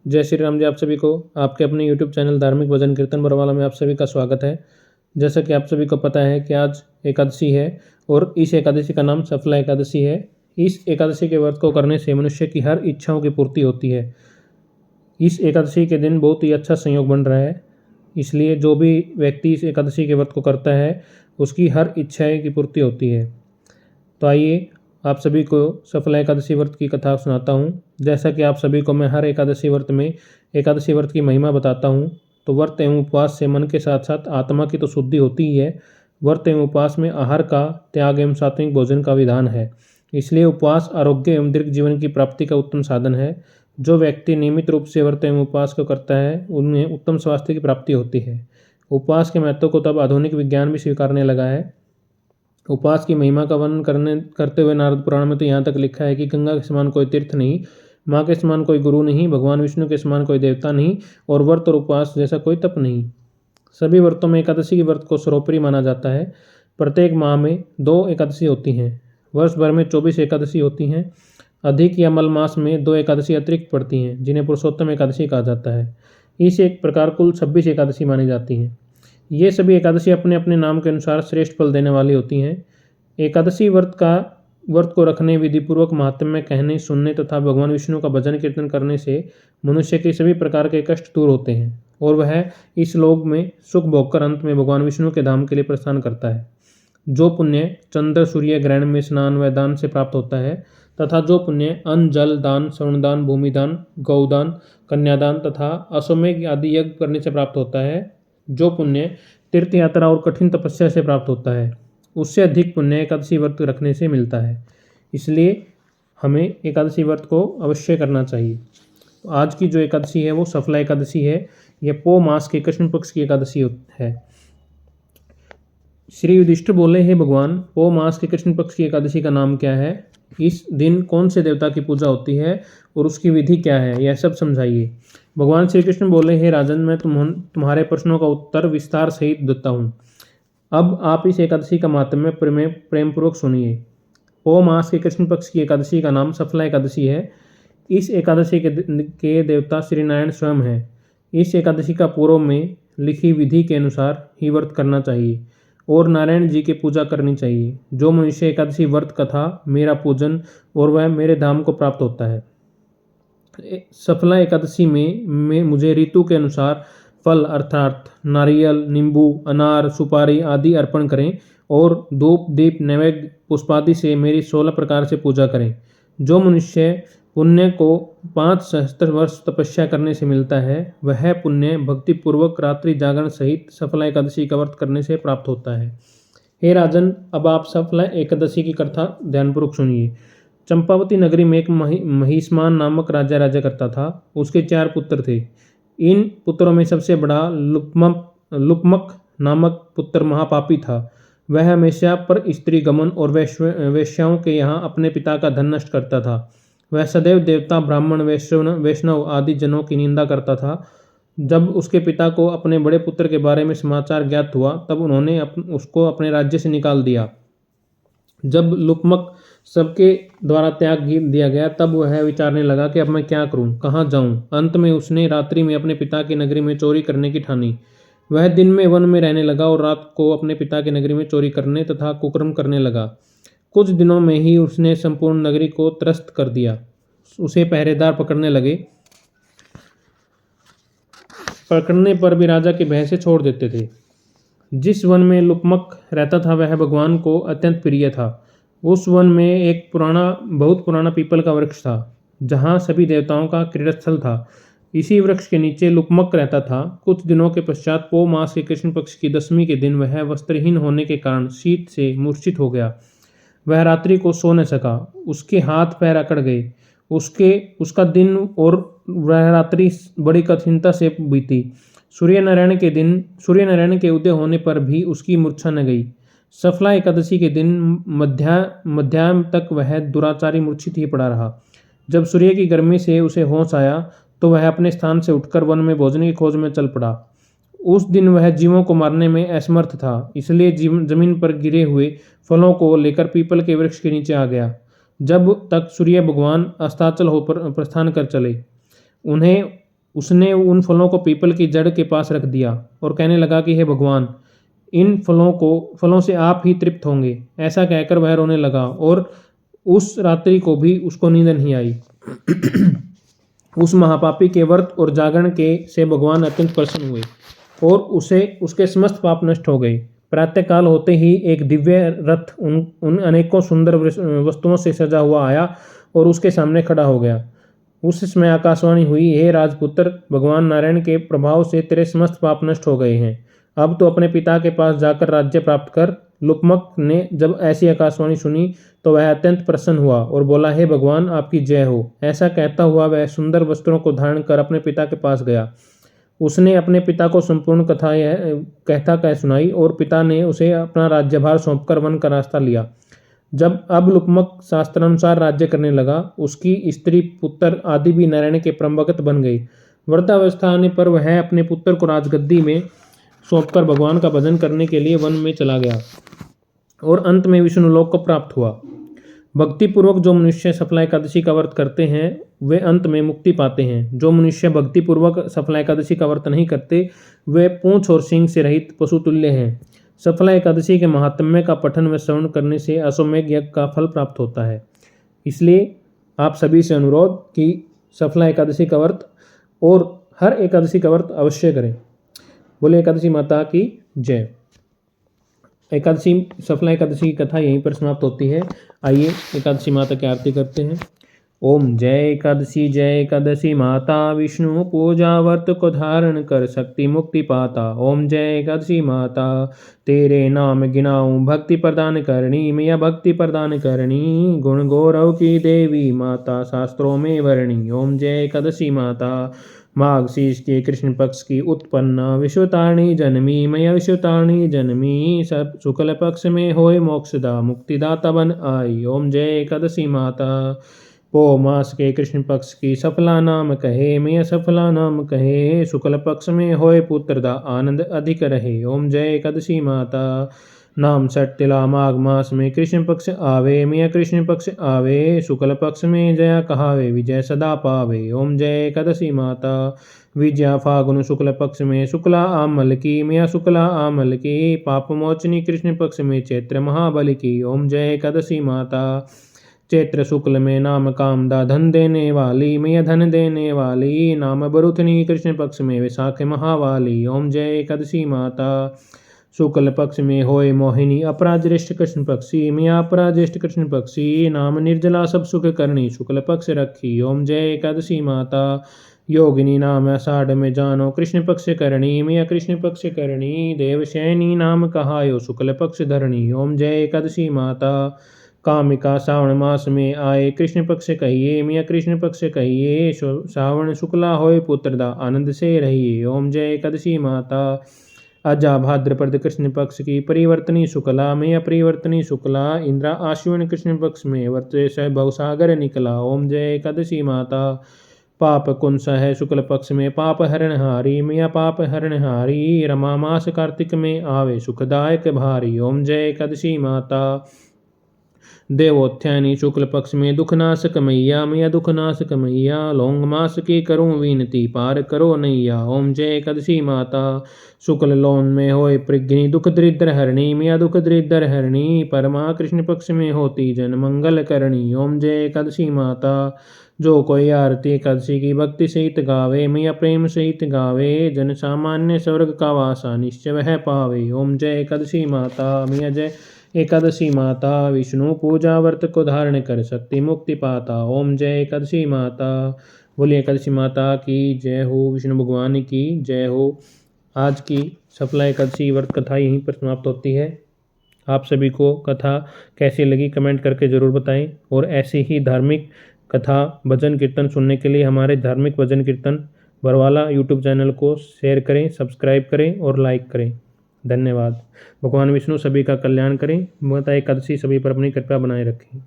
जय श्री राम जी। आप सभी को आपके अपने यूट्यूब चैनल धार्मिक भजन कीर्तन बरवाला में आप सभी का स्वागत है। जैसा कि आप सभी को पता है कि आज एकादशी है और इस एकादशी का नाम सफला एकादशी है। इस एकादशी के व्रत को करने से मनुष्य की हर इच्छाओं की पूर्ति होती है। इस एकादशी के दिन बहुत ही अच्छा संयोग बन रहा है, इसलिए जो भी व्यक्ति इस एकादशी के व्रत को करता है उसकी हर इच्छाएँ की पूर्ति होती है। तो आइए आप सभी को सफला एकादशी व्रत की कथा सुनाता हूँ। जैसा कि आप सभी को मैं हर एकादशी व्रत में एकादशी व्रत की महिमा बताता हूँ, तो व्रत एवं उपवास से मन के साथ साथ आत्मा की तो शुद्धि होती ही है। व्रत एवं उपवास में आहार का त्याग एवं सात्विक भोजन का विधान है, इसलिए उपवास आरोग्य एवं दीर्घ जीवन की प्राप्ति का उत्तम साधन है। जो व्यक्ति नियमित रूप से व्रत एवं उपवास को करता है उनमें उत्तम स्वास्थ्य की प्राप्ति होती है। उपवास के महत्व को तब आधुनिक विज्ञान भी स्वीकारने लगा है। उपवास की महिमा का वर्णन करते हुए नारद पुराण में तो यहाँ तक लिखा है कि गंगा के समान कोई तीर्थ नहीं, माँ के समान कोई गुरु नहीं, भगवान विष्णु के समान कोई देवता नहीं और व्रत और उपवास जैसा कोई तप नहीं। सभी व्रतों में एकादशी के व्रत को सर्वोपरि माना जाता है। प्रत्येक माह में 2 एकादशी होती हैं। वर्ष भर में 24 एकादशी होती हैं। अधिक या मल मास में 2 एकादशी अतिरिक्त पड़ती हैं, जिन्हें पुरुषोत्तम एकादशी कहा जाता है। इस एक प्रकार कुल 26 एकादशी मानी जाती हैं। ये सभी एकादशी अपने अपने नाम के अनुसार श्रेष्ठ फल देने वाली होती हैं। एकादशी व्रत को रखने, विधिपूर्वक महात्म्य कहने, सुनने तथा भगवान विष्णु का भजन कीर्तन करने से मनुष्य के सभी प्रकार के कष्ट दूर होते हैं और वह इस लोक में सुख भोगकर अंत में भगवान विष्णु के धाम के लिए प्रस्थान करता है। जो पुण्य चंद्र सूर्य ग्रहण में स्नान व दान से प्राप्त होता है तथा जो पुण्य अन्न जल दान, श्रवणदान, भूमिदान, गौदान, कन्यादान तथा अश्वमेध आदि यज्ञ करने से प्राप्त होता है, जो पुण्य तीर्थ यात्रा और कठिन तपस्या से प्राप्त होता है, उससे अधिक पुण्य एकादशी व्रत रखने से मिलता है। इसलिए हमें एकादशी व्रत को अवश्य करना चाहिए। तो आज की जो एकादशी है वो सफला एकादशी है। यह पौ मास के कृष्ण पक्ष की एकादशी है। श्री युधिष्ठिर बोले, हे भगवान, पौ मास के कृष्ण पक्ष की एकादशी का नाम क्या है? इस दिन कौन से देवता की पूजा होती है और उसकी विधि क्या है, यह सब समझाइए। भगवान श्री कृष्ण बोले, हे राजन, मैं तुम्हारे प्रश्नों का उत्तर विस्तार सहित देता हूँ। अब आप इस एकादशी का महात्म्य प्रेम पूर्वक सुनिए। पौ मास के कृष्ण पक्ष की एकादशी का नाम सफला एकादशी है। इस एकादशी के देवता श्री नारायण स्वयं हैं। इस एकादशी का पूर्व में लिखी विधि के अनुसार ही व्रत करना चाहिए और नारायण जी की पूजा करनी चाहिए। जो मनुष्य एकादशी व्रत कथा मेरा पूजन और वह मेरे धाम को प्राप्त होता है। सफला एकादशी में मुझे ऋतु के अनुसार फल अर्थात नारियल, नींबू, अनार, सुपारी आदि अर्पण करें और धूप, दीप, नैवेद्य, पुष्पादि से मेरी 16 प्रकार से पूजा करें। जो मनुष्य पुण्य को 5 सहस्त्र वर्ष तपस्या करने से मिलता है, वह पुण्य भक्तिपूर्वक रात्रि जागरण सहित सफला एकादशी का व्रत करने से प्राप्त होता है। हे राजन, अब आप सफला एकादशी की कथा ध्यानपूर्वक सुनिए। चंपावती नगरी में एक महिष्मान नामक राजा राज्य करता था। उसके 4 पुत्र थे। इन पुत्रों में सबसे बड़ा लुपमक नामक पुत्र महापापी था। वह हमेशा पर स्त्री गमन और वेश्याओं के यहाँ अपने पिता का धन नष्ट करता था। वह सदैव देवता, ब्राह्मण, वैष्णव आदि जनों की निंदा करता था। जब उसके पिता को अपने बड़े पुत्र के बारे में समाचार ज्ञात हुआ, तब उन्होंने उसको अपने राज्य से निकाल दिया। जब लुपमक सबके द्वारा त्याग दिया गया, तब वह विचारने लगा कि अब मैं क्या करूं, कहाँ जाऊं। अंत में उसने रात्रि में अपने पिता की नगरी में चोरी करने की ठानी। वह दिन में वन में रहने लगा और रात को अपने पिता की नगरी में चोरी करने तथा कुकर्म करने लगा। कुछ दिनों में ही उसने संपूर्ण नगरी को त्रस्त कर दिया। उसे पहरेदार पकड़ने लगे। पकड़ने पर भी राजा के भय से छोड़ देते थे। जिस वन में लुपमक रहता था वह भगवान को अत्यंत प्रिय था। उस वन में एक बहुत पुराना पीपल का वृक्ष था, जहाँ सभी देवताओं का क्रीड़ास्थल था। इसी वृक्ष के नीचे लुपमक रहता था। कुछ दिनों के पश्चात पौ मास के कृष्ण पक्ष की 10वीं के दिन वह वस्त्रहीन होने के कारण शीत से मूर्छित हो गया। वह रात्रि को सो न सका। उसके हाथ पैर अकड़ गए। उसका दिन और वह रात्रि बड़ी कठिनता से बीती। सूर्यनारायण के उदय होने पर भी उसकी मूर्छा न गई। सफला एकादशी के दिन मध्याह्न तक वह दुराचारी मूर्छित ही पड़ा रहा। जब सूर्य की गर्मी से उसे होश आया तो वह अपने स्थान से उठकर वन में भोजन की खोज में चल पड़ा। उस दिन वह जीवों को मारने में असमर्थ था, इसलिए जमीन पर गिरे हुए फलों को लेकर पीपल के वृक्ष के नीचे आ गया, जब तक सूर्य भगवान अस्ताचल हो प्रस्थान कर चले। उन्हें उसने उन फलों को पीपल की जड़ के पास रख दिया और कहने लगा कि हे भगवान, इन फलों से आप ही तृप्त होंगे। ऐसा कहकर वह रोने लगा और उस रात्रि को भी उसको नींद नहीं आई। उस महापापी के व्रत और जागरण के से भगवान अत्यंत प्रसन्न हुए और उसके समस्त पाप नष्ट हो गए। प्रातःकाल होते ही एक दिव्य रथ उन अनेकों सुंदर वस्तुओं से सजा हुआ आया और उसके सामने खड़ा हो गया। उस समय आकाशवाणी हुई, हे राजपुत्र, भगवान नारायण के प्रभाव से तेरे समस्त पाप नष्ट हो गए हैं। अब तो अपने पिता के पास जाकर राज्य प्राप्त कर। लुकमक ने जब ऐसी आकाशवाणी सुनी तो वह अत्यंत प्रसन्न हुआ और बोला, हे भगवान, आपकी जय हो। ऐसा कहता हुआ वह सुंदर वस्त्रों को धारण कर अपने पिता के पास गया। उसने अपने पिता को संपूर्ण कथा कहता कह सुनाई और पिता ने उसे अपना राज्यभार सौंपकर वन का रास्ता लिया। जब अब लुकमक शास्त्रानुसार राज्य करने लगा, उसकी स्त्री पुत्र आदि भी नारायण के परम भक्त बन गई। वृद्धावस्था आने पर वह अपने पुत्र को राजगद्दी में सौंपकर भगवान का भजन करने के लिए वन में चला गया और अंत में विष्णुलोक को प्राप्त हुआ। भक्तिपूर्वक जो मनुष्य सफला एकादशी का व्रत करते हैं वे अंत में मुक्ति पाते हैं। जो मनुष्य भक्तिपूर्वक सफला एकादशी का व्रत नहीं करते वे पूंछ और सींग से रहित पशुतुल्य हैं। सफला एकादशी के महात्म्य का पठन व श्रवण करने से अश्वमेध यज्ञ का फल प्राप्त होता है। इसलिए आप सभी से अनुरोध कि सफला एकादशी का व्रत और हर एकादशी का व्रत अवश्य करें। बोले एकादशी माता की जय। सफला एकादशी की कथा यहीं पर समाप्त होती है। आइए एकादशी माता की आरती करते हैं। ओम जय एकादशी माता, विष्णु पूजा व्रत को धारण कर शक्ति मुक्ति पाता। ओम जय एकादशी माता, तेरे नाम गिनाऊं भक्ति प्रदान करनी, मैया भक्ति प्रदान करनी। गुण गौरव की देवी माता, शास्त्रों में वर्णी। ओम जय एकादशी माता, माघ शीर्ष के कृष्ण पक्ष की उत्पन्ना, विश्वतारिणी जन्मी, मैया विश्वतारिणी जन्मी। सब शुक्ल पक्ष में होए मोक्षदा, मुक्तिदाता बन आई। ओम जय एकादशी माता, पो मास के कृष्ण पक्ष की सफला नाम कहे, मैया सफला नाम कहे। शुक्ल पक्ष में होए पुत्रदा, आनंद अधिक रहे। ओम जय एकादशी माता, नाम सट्टिला माघ मास में कृष्ण पक्ष आवे, मैया कृष्ण पक्ष आवे। शुक्ल पक्ष में जया कहावे, विजय सदा पावे। ओम जय एकादशी माता, विजया फागुन शुक्ल पक्ष में शुक्ला आमल की, मैया शुक्ला आमल की। पाप मोचनी कृष्ण पक्ष में चैत्र महाबली की। ओम जय एकादशी माता, चैत्र शुक्ल में नाम कामदा, धन देने वाली, मैया धन देने वाली। नाम बरुथनी कृष्ण पक्ष में वैशाख महावाली। ओम जय एकादशी माता, शुक्ल पक्ष में होए मोहिनी, अपराज्येष्ठ कृष्ण पक्षी, मैया अपराज्येष्ठ कृष्ण पक्षी। नाम निर्जला सब सुख करनी, शुक्ल पक्ष रखी। ओम जय एकादशी माता, योगिनी नाम आषाढ़ में जानो, कृष्ण पक्ष करणी, मैया कृष्ण पक्ष करणी। देवशैनी नाम कहायो, शुक्ल पक्ष धरणी। ओम जय एकादशी माता, कामिका श्रावण मास में आए, कृष्ण पक्ष कहिए, मैया कृष्ण पक्ष कहिए। श्रावण शुक्ला होए पुत्रदा, आनंद से रहिए। ओम जय एकादशी माता, अजा भाद्रपद कृष्ण पक्ष की परिवर्तनी शुक्ला, मैया परिवर्तनी शुक्ला। इंद्रा आश्विन कृष्ण पक्ष में वर्ते से भवसागर निकला। ओम जय एकादशी माता, पाप कुंस है शुक्ल पक्ष में पाप हरणहारी, मैया पाप हरणहारी। रमा मास कार्तिक में आवे, सुखदायक भारी। ओम जय एकादशी माता, देवोत्थानी शुक्ल पक्ष में दुखनाशक मैया, मैया दुखनाशक मैया। लौंग मास की करूं विनती, पार करो नैया। ओम जय एकादशी माता, शुक्ल लोन में होए प्रज्ञनी, दुख दरिद्र हरणी, मैया दुख दरिद्र हरणी। परमा कृष्ण पक्ष में होती जन मंगल करणी। ओम जय एकादशी माता, जो कोई आरती एकादशी की भक्ति सहित गावे, मैया प्रेम सहित गावे। जन सामान्य स्वर्ग का वासा, निश्चय वह पावे। ओम जय एकादशी माता, मैया जय एकादशी माता, विष्णु पूजा व्रत को धारण कर शक्ति मुक्ति पाता। ओम जय एकादशी माता। बोलिए एकादशी माता की जय हो, विष्णु भगवान की जय हो। आज की सफला एकादशी व्रत कथा यहीं पर समाप्त होती है। आप सभी को कथा कैसी लगी कमेंट करके ज़रूर बताएं और ऐसी ही धार्मिक कथा भजन कीर्तन सुनने के लिए हमारे धार्मिक भजन कीर्तन बरवाला यूट्यूब चैनल को शेयर करें, सब्सक्राइब करें और लाइक करें। धन्यवाद। भगवान विष्णु सभी का कल्याण करें। माता एकादशी सभी पर अपनी कृपा बनाए रखें।